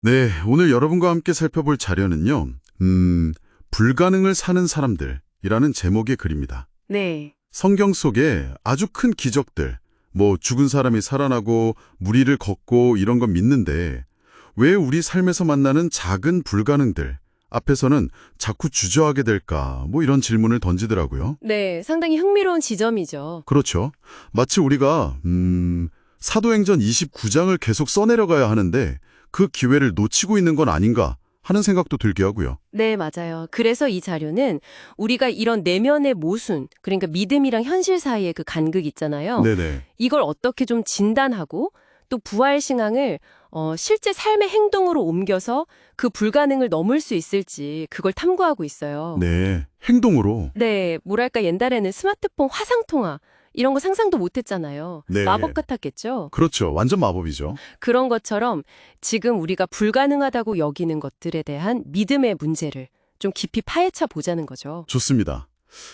네, 오늘 여러분과 함께 살펴볼 자료는요. 불가능을 사는 사람들이라는 제목의 글입니다. 네. 성경 속에 아주 큰 기적들, 뭐 죽은 사람이 살아나고 무리를 걷고 이런 건 믿는데 왜 우리 삶에서 만나는 작은 불가능들 앞에서는 자꾸 주저하게 될까? 뭐 이런 질문을 던지더라고요. 네, 상당히 흥미로운 지점이죠. 그렇죠. 마치 우리가 사도행전 29장을 계속 써내려가야 하는데 그 기회를 놓치고 있는 건 아닌가 하는 생각도 들게 하고요. 네, 맞아요. 그래서 이 자료는 우리가 이런 내면의 모순, 그러니까 믿음이랑 현실 사이의 그 간극 있잖아요. 네네. 이걸 어떻게 좀 진단하고 또 부활 신앙을 실제 삶의 행동으로 옮겨서 그 불가능을 넘을 수 있을지 그걸 탐구하고 있어요. 네, 행동으로. 네, 뭐랄까 옛날에는 스마트폰 화상통화 이런 거 상상도 못 했잖아요. 네. 마법 같았겠죠? 그렇죠. 완전 마법이죠. 그런 것처럼 지금 우리가 불가능하다고 여기는 것들에 대한 믿음의 문제를 좀 깊이 파헤쳐 보자는 거죠. 좋습니다.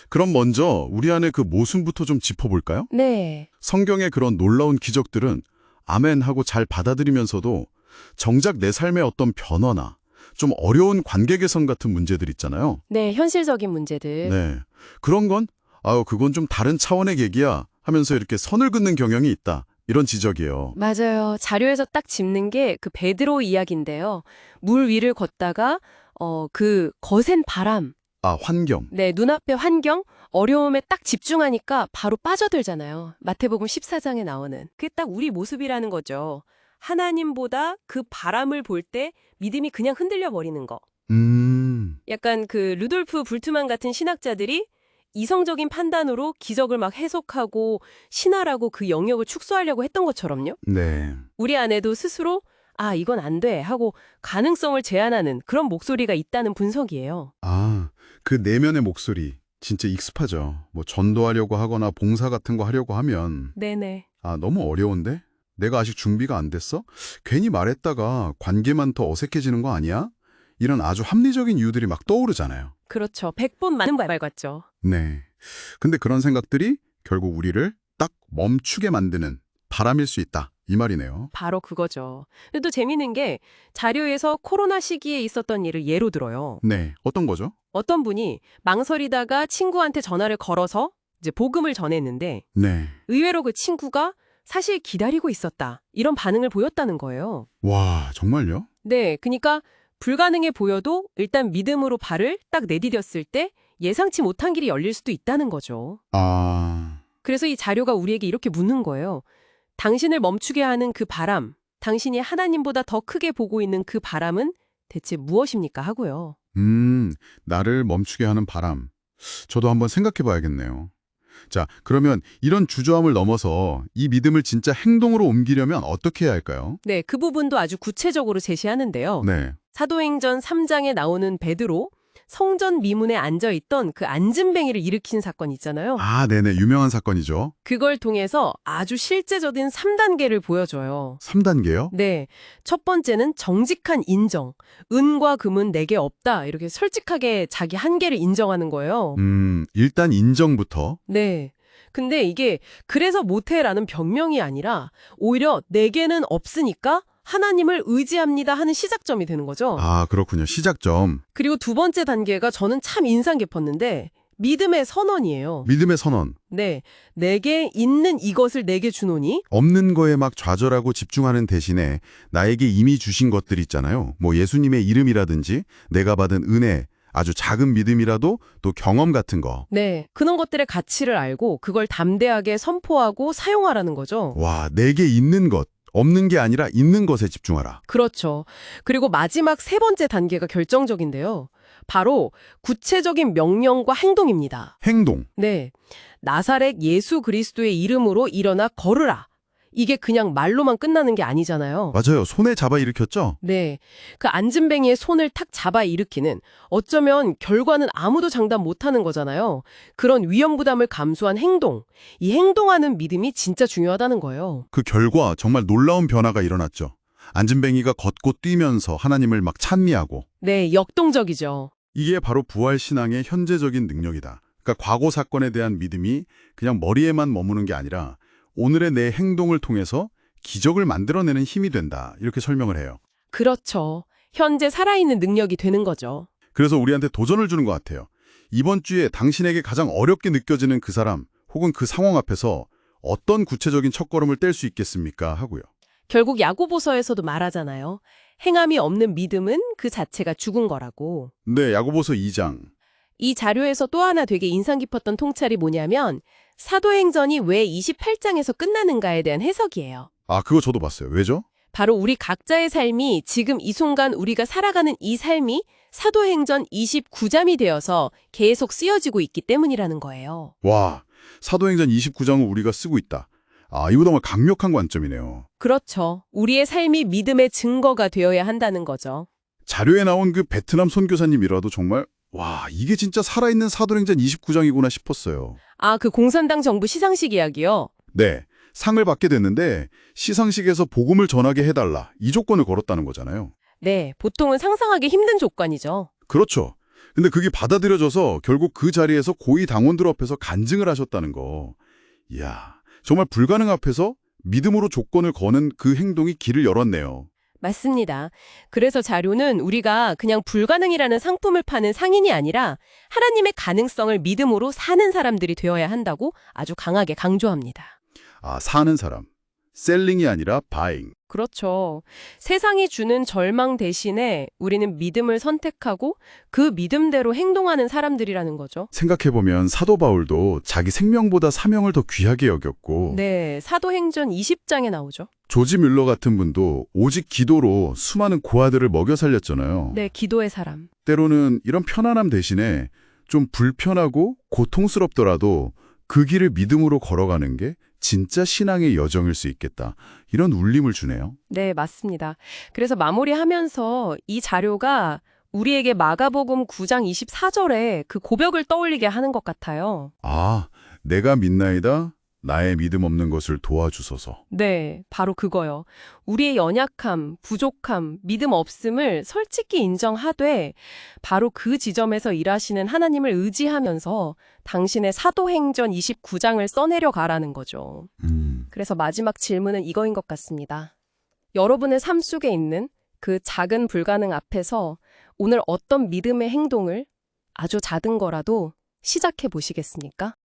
그럼 먼저 우리 안에 그 모순부터 좀 짚어볼까요? 네. 성경의 그런 놀라운 기적들은 아멘 하고 잘 받아들이면서도 정작 내 삶의 어떤 변화나 좀 어려운 관계 개선 같은 문제들 있잖아요. 네, 현실적인 문제들. 네. 그런 건 그건 좀 다른 차원의 얘기야 하면서 이렇게 선을 긋는 경향이 있다. 이런 지적이에요. 맞아요. 자료에서 딱 짚는 게 그 베드로 이야기인데요. 물 위를 걷다가 그 거센 바람, 환경. 네, 눈앞의 환경, 어려움에 딱 집중하니까 바로 빠져들잖아요. 마태복음 14장에 나오는. 그게 딱 우리 모습이라는 거죠. 하나님보다 그 바람을 볼 때 믿음이 그냥 흔들려 버리는 거. 약간 그 루돌프 불트만 같은 신학자들이 이성적인 판단으로 기적을 막 해석하고 신화라고 그 영역을 축소하려고 했던 것처럼요. 네. 우리 안에도 스스로 이건 안 돼 하고 가능성을 제한하는 그런 목소리가 있다는 분석이에요. 그 내면의 목소리 진짜 익숙하죠. 뭐 전도하려고 하거나 봉사 같은 거 하려고 하면 네네. 너무 어려운데? 내가 아직 준비가 안 됐어? 괜히 말했다가 관계만 더 어색해지는 거 아니야? 이런 아주 합리적인 이유들이 막 떠오르잖아요. 그렇죠. 100번 맞는 말 같죠. 네. 근데 그런 생각들이 결국 우리를 딱 멈추게 만드는 바람일 수 있다. 이 말이네요. 바로 그거죠. 근데 또 재미있는 게 자료에서 코로나 시기에 있었던 일을 예로 들어요. 네. 어떤 거죠? 어떤 분이 망설이다가 친구한테 전화를 걸어서 이제 복음을 전했는데 네. 의외로 그 친구가 사실 기다리고 있었다. 이런 반응을 보였다는 거예요. 와, 정말요? 네, 그러니까 불가능해 보여도 일단 믿음으로 발을 딱 내디뎠을 때 예상치 못한 길이 열릴 수도 있다는 거죠. 그래서 이 자료가 우리에게 이렇게 묻는 거예요. 당신을 멈추게 하는 그 바람, 당신이 하나님보다 더 크게 보고 있는 그 바람은 대체 무엇입니까 하고요. 나를 멈추게 하는 바람. 저도 한번 생각해 봐야겠네요. 자, 그러면 이런 주저함을 넘어서 이 믿음을 진짜 행동으로 옮기려면 어떻게 해야 할까요? 네, 그 부분도 아주 구체적으로 제시하는데요. 네. 사도행전 3장에 나오는 베드로, 성전 미문에 앉아있던 그 앉은뱅이를 일으킨 사건 있잖아요. 네네. 유명한 사건이죠. 그걸 통해서 아주 실제적인 3단계를 보여줘요. 3단계요? 네. 첫 번째는 정직한 인정. 은과 금은 내게 없다. 이렇게 솔직하게 자기 한계를 인정하는 거예요. 일단 인정부터. 네. 근데 이게 그래서 못해라는 변명이 아니라 오히려 내게는 없으니까 하나님을 의지합니다 하는 시작점이 되는 거죠. 그렇군요. 시작점. 그리고 두 번째 단계가 저는 참 인상 깊었는데 믿음의 선언이에요. 믿음의 선언. 네. 내게 있는 이것을 내게 주노니 없는 거에 막 좌절하고 집중하는 대신에 나에게 이미 주신 것들 있잖아요. 뭐 예수님의 이름이라든지 내가 받은 은혜, 아주 작은 믿음이라도 또 경험 같은 거. 네. 그런 것들의 가치를 알고 그걸 담대하게 선포하고 사용하라는 거죠. 와, 내게 있는 것. 없는 게 아니라 있는 것에 집중하라. 그렇죠. 그리고 마지막 세 번째 단계가 결정적인데요. 바로 구체적인 명령과 행동입니다. 행동. 네. 나사렛 예수 그리스도의 이름으로 일어나 걸으라. 이게 그냥 말로만 끝나는 게 아니잖아요. 맞아요. 손에 잡아 일으켰죠? 네. 그 앉은뱅이의 손을 탁 잡아 일으키는 어쩌면 결과는 아무도 장담 못하는 거잖아요. 그런 위험 부담을 감수한 행동. 이 행동하는 믿음이 진짜 중요하다는 거예요. 그 결과 정말 놀라운 변화가 일어났죠. 앉은뱅이가 걷고 뛰면서 하나님을 막 찬미하고. 네, 역동적이죠. 이게 바로 부활신앙의 현재적인 능력이다. 그러니까 과거 사건에 대한 믿음이 그냥 머리에만 머무는 게 아니라 오늘의 내 행동을 통해서 기적을 만들어내는 힘이 된다. 이렇게 설명을 해요. 그렇죠. 현재 살아있는 능력이 되는 거죠. 그래서 우리한테 도전을 주는 것 같아요. 이번 주에 당신에게 가장 어렵게 느껴지는 그 사람 혹은 그 상황 앞에서 어떤 구체적인 첫걸음을 뗄 수 있겠습니까? 하고요. 결국 야고보서에서도 말하잖아요. 행함이 없는 믿음은 그 자체가 죽은 거라고. 네, 야고보서 2장. 이 자료에서 또 하나 되게 인상 깊었던 통찰이 뭐냐면 사도행전이 왜 28장에서 끝나는가에 대한 해석이에요. 아, 그거 저도 봤어요. 왜죠? 바로 우리 각자의 삶이 지금 이 순간 우리가 살아가는 이 삶이 사도행전 29장이 되어서 계속 쓰여지고 있기 때문이라는 거예요. 와, 사도행전 29장을 우리가 쓰고 있다. 아, 이거 정말 강력한 관점이네요. 그렇죠. 우리의 삶이 믿음의 증거가 되어야 한다는 거죠. 자료에 나온 그 베트남 선교사님이라도 정말 와, 이게 진짜 살아있는 사도행전 29장이구나 싶었어요. 아, 그 공산당 정부 시상식 이야기요? 네, 상을 받게 됐는데 시상식에서 복음을 전하게 해달라 이 조건을 걸었다는 거잖아요. 네, 보통은 상상하기 힘든 조건이죠. 그렇죠. 근데 그게 받아들여져서 결국 그 자리에서 고위 당원들 앞에서 간증을 하셨다는 거. 이야, 정말 불가능 앞에서 믿음으로 조건을 거는 그 행동이 길을 열었네요. 맞습니다. 그래서 자료는 우리가 그냥 불가능이라는 상품을 파는 상인이 아니라 하나님의 가능성을 믿음으로 사는 사람들이 되어야 한다고 아주 강하게 강조합니다. 아, 사는 사람. 셀링이 아니라 바잉. 그렇죠. 세상이 주는 절망 대신에 우리는 믿음을 선택하고 그 믿음대로 행동하는 사람들이라는 거죠. 생각해보면 사도 바울도 자기 생명보다 사명을 더 귀하게 여겼고 네, 사도행전 20장에 나오죠. 조지 뮬러 같은 분도 오직 기도로 수많은 고아들을 먹여 살렸잖아요. 네, 기도의 사람. 때로는 이런 편안함 대신에 좀 불편하고 고통스럽더라도 그 길을 믿음으로 걸어가는 게 진짜 신앙의 여정일 수 있겠다. 이런 울림을 주네요. 네, 맞습니다. 그래서 마무리하면서 이 자료가 우리에게 마가복음 9장 24절에 그 고백을 떠올리게 하는 것 같아요. 아, 내가 믿나이다. 나의 믿음 없는 것을 도와주소서. 네, 바로 그거요. 우리의 연약함, 부족함, 믿음 없음을 솔직히 인정하되 바로 그 지점에서 일하시는 하나님을 의지하면서 당신의 사도행전 29장을 써내려 가라는 거죠. 그래서 마지막 질문은 이거인 것 같습니다. 여러분의 삶 속에 있는 그 작은 불가능 앞에서 오늘 어떤 믿음의 행동을 아주 작은 거라도 시작해 보시겠습니까?